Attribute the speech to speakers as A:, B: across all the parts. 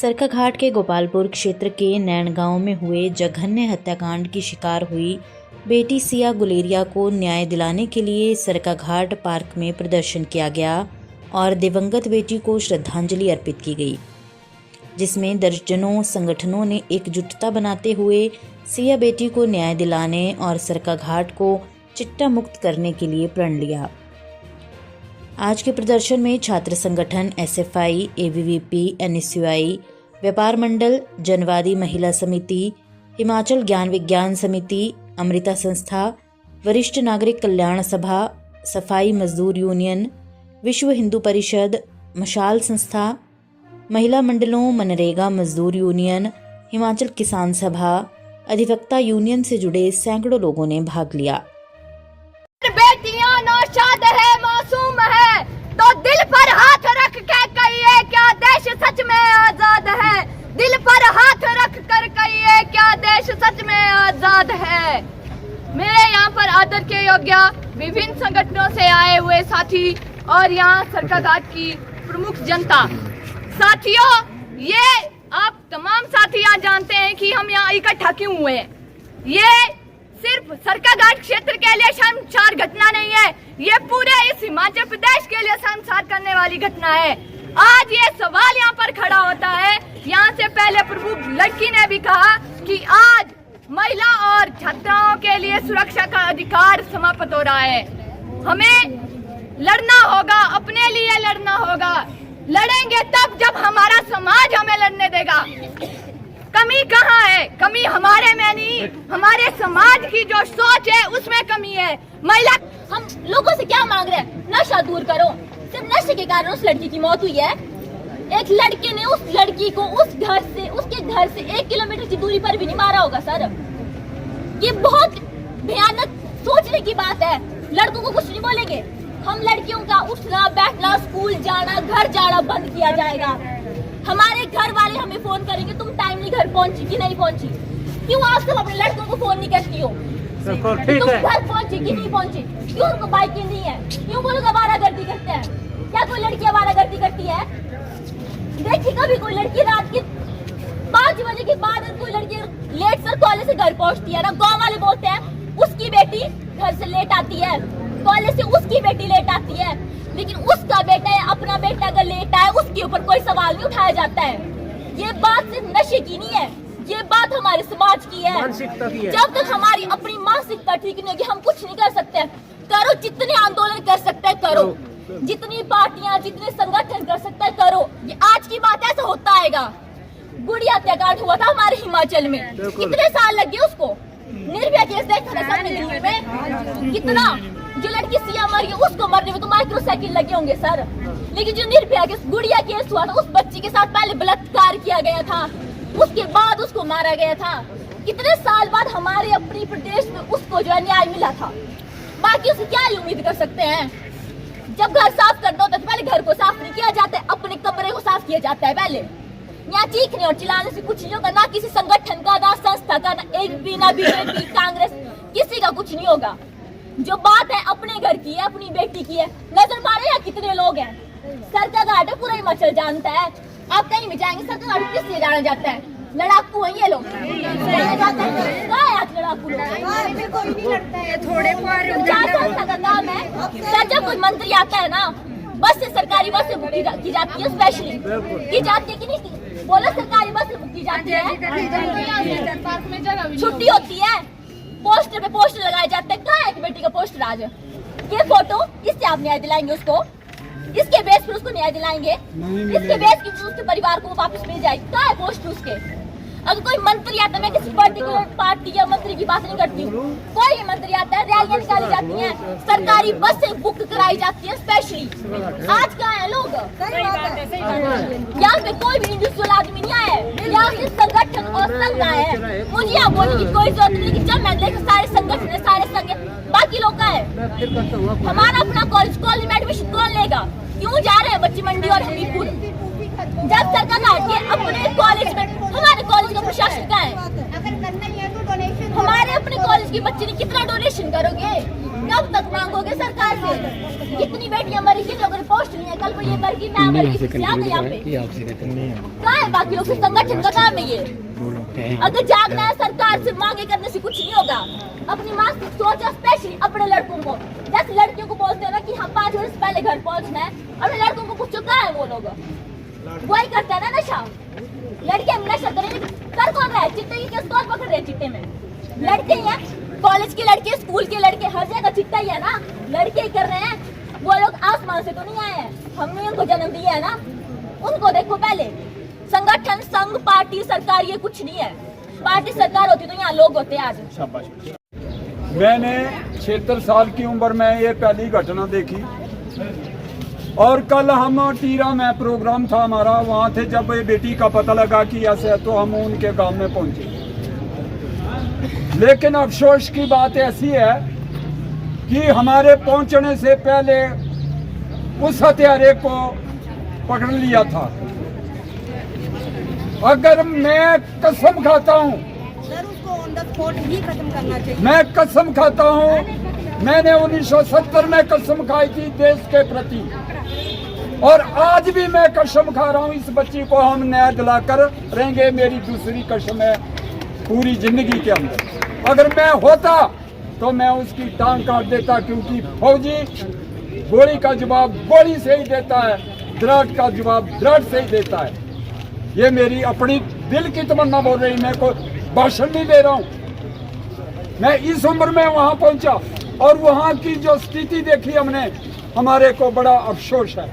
A: सरकाघाट के गोपालपुर क्षेत्र के नैन गांव में हुए जघन्य हत्याकांड की शिकार हुई बेटी सिया गुलेरिया को न्याय दिलाने के लिए सरकाघाट पार्क में प्रदर्शन किया गया और दिवंगत बेटी को श्रद्धांजलि अर्पित की गई, जिसमें दर्जनों संगठनों ने एकजुटता बनाते हुए सिया बेटी को न्याय दिलाने और सरकाघाट को चिट्टा मुक्त करने के लिए प्रण लिया। आज के प्रदर्शन में छात्र संगठन एसएफआई, एबीवीपी, एनएसयूआई, व्यापार मंडल, जनवादी महिला समिति, हिमाचल ज्ञान विज्ञान समिति, अमृता संस्था, वरिष्ठ नागरिक कल्याण सभा, सफाई मजदूर यूनियन, विश्व हिंदू परिषद, मशाल संस्था, महिला मंडलों, मनरेगा मजदूर यूनियन, हिमाचल किसान सभा, अधिवक्ता यूनियन से जुड़े सैकड़ों लोगों ने भाग लिया।
B: बेटियां नौशाद है, मासूम है, तो दिल पर हाथ रख के कहिए क्या देश सच में आजाद है। दिल पर हाथ रख कर कहिए क्या देश सच में आजाद है। मेरे यहाँ पर आदर के योग्य विभिन्न संगठनों से आए हुए साथी और यहाँ सरकाघाट की प्रमुख जनता, साथियों, ये आप तमाम साथी यहाँ जानते हैं कि हम यहाँ इकट्ठा क्यों हुए हैं। ये सिर्फ सरकाघाट क्षेत्र के लिए शर्मसार घटना नहीं है, ये पूरे इस हिमाचल प्रदेश के लिए शर्मसार करने वाली घटना है। आज ये सवाल यहाँ पर खड़ा होता है, यहाँ से पहले प्रमुख लड़की ने भी कहा कि आज महिला और छात्राओं के लिए सुरक्षा का अधिकार समाप्त हो रहा है। हमें लड़ना होगा, अपने लिए लड़ना होगा। लड़ेंगे तब जब हमारा समाज हमें लड़ने देगा। कमी कहाँ है? कमी हमारे में नहीं, हमारे समाज की जो सोच है उसमें कमी है। महिला,
C: हम लोगों से क्या मांग रहे हैं? नशा दूर करो। सिर्फ नशे के कारण उस लड़की की मौत हुई है। एक लड़के ने उस लड़की को उसके घर से 1 किलोमीटर की दूरी पर भी नहीं मारा होगा। सर, ये बहुत भयानक सोचने की बात है। लड़कों को कुछ नहीं बोलेंगे, हम लड़कियों का उठना बैठना, स्कूल जाना, घर जाना बंद किया जाएगा। हमारे घर वाले हमें फोन करेंगे, तुम टाइमली घर पहुंची कि नहीं पहुंची। क्यों आज तुम अपने लड़कों को फोन नहीं करती हो? तुम घर पहुंची कि नहीं पहुंची? क्यों उनको बाइकें नहीं है? क्यों वो लोग आवारागर्दी करते हैं? क्या कोई लड़की आवारागर्दी करती है? देखिए, कभी कोई लड़की रात के 5 बजे के बाद कोई लड़की लेट सर कॉलेज से घर पहुंचती है ना, गाँव वाले बोलते हैं उसकी बेटी घर से लेट आती है, कॉलेज से उसकी बेटी लेट आती है। लेकिन उसका बेटा या अपना बेटा अगर लेट आए उसके ऊपर कोई सवाल नहीं उठाया जाता है। ये बात सिर्फ नशे की नहीं है, ये बात हमारे समाज की है। जब तक हमारी अपनी मानसिकता ठीक नहीं होगी हम कुछ नहीं कर सकते। करो, जितने आंदोलन कर सकते हैं करो, जितनी पार्टियां, जितने संगठन कर सकते हैं करो। ये आज की बात ऐसा होता आएगा। गुड़िया हत्याकांड हुआ था हमारे हिमाचल में, कितने साल लगे उसको। निर्भया केस देखा था सबने दिल्ली में, कितना। जो लड़की सिया मरी उसको मरने में तो माइक्रोसेकंड लगे होंगे सर। लेकिन जो निर्भया केस, गुड़िया केस हुआ था, उस बच्ची के साथ पहले बलात्कार किया गया था, उसके बाद उसको मारा गया था। कितने साल बाद हमारे अपने प्रदेश में उसको जो है न्याय मिला था। बाकी उससे क्या उम्मीद कर सकते हैं? जब घर साफ करना होता है तो पहले घर को साफ नहीं किया जाता है, अपने कमरे को साफ किया जाता है पहले। यहाँ चीखने और चिल्लाने से कुछ नहीं होगा, ना किसी संगठन का, ना संस्था का, ना एबीपी, ना बीजेपी, कांग्रेस, किसी का कुछ नहीं होगा। जो बात है अपने घर की है, अपनी बेटी की है। नजर मारे यहाँ कितने लोग हैं। सरकाघाट है, पूरा हिमाचल जानता है। आप कहीं भी जाएंगे सरकाघाट किस लिए जाना जाता है? लड़ाकू हैं ये लोग, लड़ाकू लोग। संस्था का काम है सर, जब कोई मंत्री आता है ना, बस से सरकारी बस से बुक की जाती है, स्पेशली की जाती है कि नहीं? बोलो, सरकारी बस से बुक की जाती है। छुट्टी होती है, पोस्टर पे पोस्टर लगाए जाते हैं। कहाँ है कि बेटी का पोस्टर? आज ये फोटो, इससे आप न्याय दिलाएंगे उसको, इसके बेस पर उसको न्याय दिलाएंगे, इसके बेस की उसके परिवार को वापस मिल जाएगी। कहाँ है पोस्टर उसके? अगर कोई मंत्री आता है, मैं किसी पर्टिकुलर पार्टी या मंत्री की बात नहीं करती हूँ, कोई भी मंत्री आता है, रैलियां निकाली जाती हैं, सरकारी बस से बुक कराई जाती है स्पेशली। आज कहाँ है लोग? यहाँ पे कोई भी इंडिविजुअल आदमी नहीं आया है, यहाँ सिर्फ संगठन और संघ आए हैं। मुझे यहाँ बोलने की कोई जरूरत नहीं, लेकिन जब मैं देखा सारे संगठन है, सारे संघ, बाकी लोग का है। हमारा अपना कॉलेज में एडमिशन कौन लेगा? क्यों जा रहे हैं बच्ची मंडी और हमीरपुर? जब सरकाघाट के अपने कॉलेज में, हमारे कॉलेज का प्रशासन का है, हमारे अपने कॉलेज के बच्चे ने कितना डोनेशन करोगे? कब तक मांगोगे सरकार से? कितनी बेटियां मरी, किन लोगों ने पोस्ट लिया, कल को ये मर गई, मैं मर गई, क्या यहाँ पे कहाँ है बाकी लोग? संगठन का काम है ये। अगर जागना है सरकार से, मांगे करने से कुछ नहीं होगा। अपनी माँ से सोचा, स्पेशली अपने लड़कों को, जैसे लड़कियों को बोलते हैं ना कि हम 5 वर्ष पहले घर पहुँचना है, अपने लड़कों को पूछो कहाँ है वो लोग? वही करता है ना नशा। लड़के नशा करें, कर कौन रहा है? चिट्टे की केस कौन पकड़ रहे हैं? चिट्टे में लड़के ही हैं, कॉलेज के लड़के, स्कूल के लड़के, हर जगह चिट्टा ही है ना, लड़के ही कर रहे हैं। वो लोग आसमान से तो नहीं आए हैं, हमने उनको जन्म दिया है ना। उनको देखो पहले, संगठन, संघ, पार्टी, सरकार ये कुछ नहीं है। पार्टी सरकार होती तो यहाँ लोग होते आज।
D: मैंने 76 साल की उम्र में ये पहली घटना देखी और कल हम टीरा में प्रोग्राम था हमारा, वहाँ थे। जब ये बेटी का पता लगा कि ऐसे तो हम उनके गांव में पहुंचे। लेकिन अफसोस की बात ऐसी है कि हमारे पहुंचने से पहले उस हत्यारे को पकड़ लिया था। अगर मैं कसम खाता हूँ,
E: सर उसको ऑन द स्पॉट ही खत्म करना चाहिए।
D: मैं कसम खाता हूँ, मैंने 1970 में कसम खाई थी देश के प्रति, और आज भी मैं कसम खा रहा हूँ, इस बच्ची को हम न्याय दिलाकर रहेंगे। मेरी दूसरी कसम है पूरी जिंदगी के अंदर। अगर मैं होता तो मैं उसकी टांग काट देता, क्योंकि फौजी गोली का जवाब गोली से ही देता है, दराट का जवाब दराट से ही देता है। ये मेरी अपनी दिल की तमन्ना बोल रही, मैं कोई भाषण नहीं दे रहा हूँ। मैं इस उम्र में वहाँ पहुँचा और वहाँ की जो स्थिति देखी हमने, हमारे को बड़ा अफसोस है।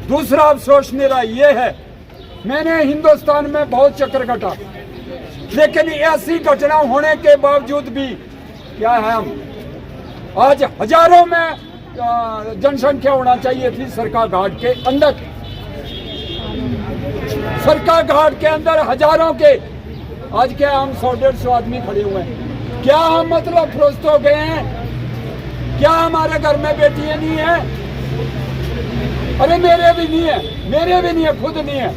D: दूसरा अफसोस मेरा ये है, मैंने हिंदुस्तान में बहुत चक्कर काटा, लेकिन ऐसी घटना होने के बावजूद भी क्या है, हम आज हजारों में जनसंख्या होना चाहिए थी सरकार घाट के अंदर। सरकार घाट के अंदर हजारों के, आज क्या हम 100-150 आदमी खड़े हुए हैं। क्या हम मतलब फरोख्त हो गए हैं? क्या हमारे घर में बेटियां नहीं है? अरे मेरे भी नहीं है, मेरे भी नहीं है, खुद नहीं है।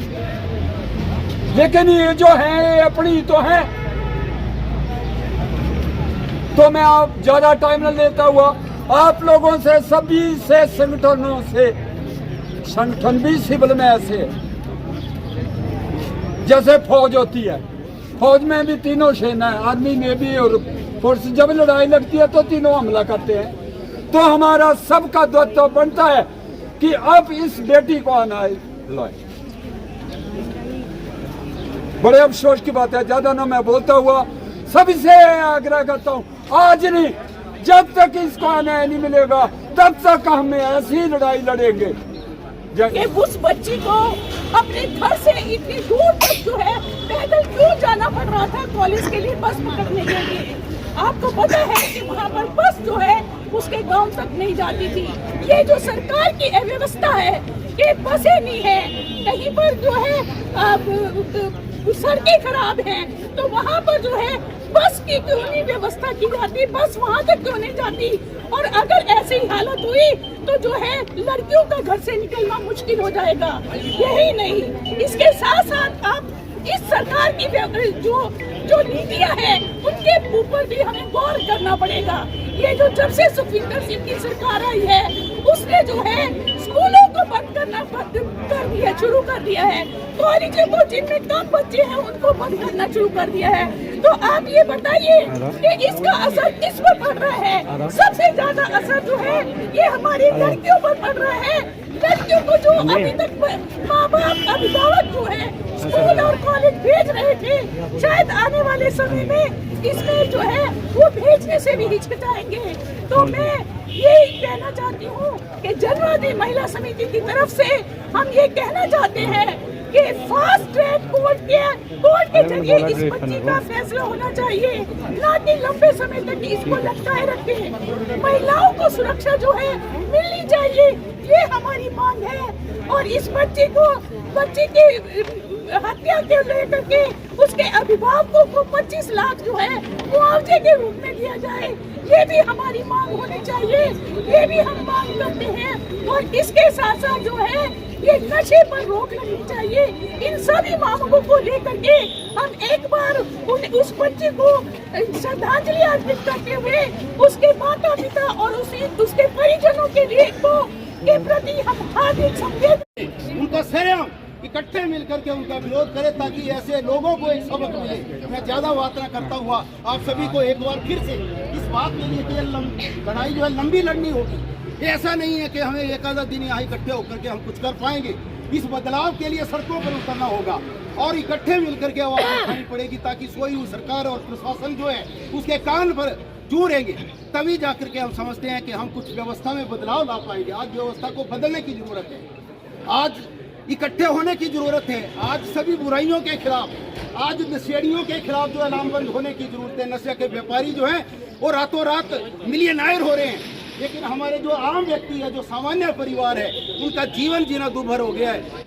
D: लेकिन ये जो है ये अपनी तो है। तो मैं आप ज्यादा टाइम न लेता हुआ आप लोगों से, सभी से, संगठनों से, संगठन भी सिविल में ऐसे है जैसे फौज होती है। फौज में भी तीनों सेना है, आर्मी में भी और फोर्स। जब लड़ाई लगती है तो तीनों हमला करते हैं। तो हमारा सबका दायित्व बनता है कि अब इस बेटी को आना लाए। बड़े अफसोस की बात है, ज्यादा ना मैं बोलता हुआ सभी से आग्रह करता हूँ, आज नहीं, जब तक इसको न्याय नहीं मिलेगा तब तक हम ऐसी लड़ाई लड़ेंगे।
E: कि उस बच्ची को अपने घर से इतनी दूर तक जो है पैदल क्यों जाना पड़ रहा था कॉलेज के लिए बस पकड़ने के लिए? आपको पता है कि वहाँ पर बस जो है उसके गांव तक नहीं जाती थी। ये जो सरकार की अव्यवस्था है कि बसें नहीं है, कहीं पर जो है सड़कें खराब हैं, तो वहाँ पर जो है बस की क्यों नहीं व्यवस्था की जाती? बस वहाँ तक क्यों नहीं जाती? और अगर ऐसी हालत हुई तो जो है लड़कियों का घर से निकलना मुश्किल हो जाएगा। यही नहीं, इसके साथ साथ आप इस सरकार की जो नीतियां हैं उनके ऊपर भी हमें गौर करना पड़ेगा। ये जो जब से सुखविंदर सिंह की सरकार आई है उसने जो है स्कूलों को बंद करना कर दिया, शुरू कर दिया है। कॉलेजों को जिनमें कम बच्चे हैं उनको बंद करना शुरू कर दिया है। तो आप ये बताइए कि इसका असर किस पर पड़ रहा है? सबसे ज्यादा असर जो है ये हमारी लड़कियों पर पड़ रहा है। लड़कियों को जो अभी तक माँ बाप, अभिभावक जो है स्कूल और कॉलेज भेज रहे थे, शायद आने वाले समय में इसमें जो है वो भेजने से भी हिचकिचाएंगे। तो मैं यही कहना चाहती हूँ कि जनवादी महिला समिति की तरफ से हम ये कहना चाहते हैं कि फास्ट ट्रैक कोर्ट के जरिए इस बच्ची का फैसला होना चाहिए, ना कि लंबे समय तक इसको लटकाए रखे। महिलाओं को सुरक्षा जो है मिलनी चाहिए, ये हमारी मांग है। और इस बच्ची की हत्या के लेकर के उसके अभिभावकों को 25 लाख जो है मुआवजे के रूप में दिया जाए, ये भी हमारी मांग होनी चाहिए। ये भी हम मांग करते हैं। और इसके साथ साथ जो है ये नशे पर रोक लगनी चाहिए। इन सभी मांगों को लेकर के हम एक बार उस बच्चे को श्रद्धांजलि अर्पित करते हुए उसके माता पिता और उसके परिजनों के लिए के प्रति हम हार्दिक संवेदना
F: उनका सरेआम इकट्ठे मिलकर के उनका विरोध करें ताकि ऐसे लोगों को एक सबक मिले। मैं ज्यादा बात न करता हुआ आप सभी को एक बार फिर से इस बात के लिए कि लड़ाई जो है लंबी लड़नी होगी। ऐसा नहीं है कि हमें एक आधा दिन यहाँ इकट्ठे होकर के हम कुछ कर पाएंगे। इस बदलाव के लिए सड़कों पर उतरना होगा और इकट्ठे मिलकर के आवाज उठानी पड़ेगी ताकि सोई हुई सरकार और प्रशासन जो है उसके कान पर जूरेंगे, तभी जाकर के हम समझते हैं कि हम कुछ व्यवस्था में बदलाव ला पाएंगे। आज व्यवस्था को बदलने की जरूरत है, आज इकट्ठे होने की जरूरत है, आज सभी बुराइयों के खिलाफ, आज नशेड़ियों के खिलाफ जो है लामबंद होने की जरूरत है। नशे के व्यापारी जो हैं वो रातों रात मिलियनायर हो रहे हैं, लेकिन हमारे जो आम व्यक्ति है, जो सामान्य परिवार है, उनका जीवन जीना दुर्भर हो गया है।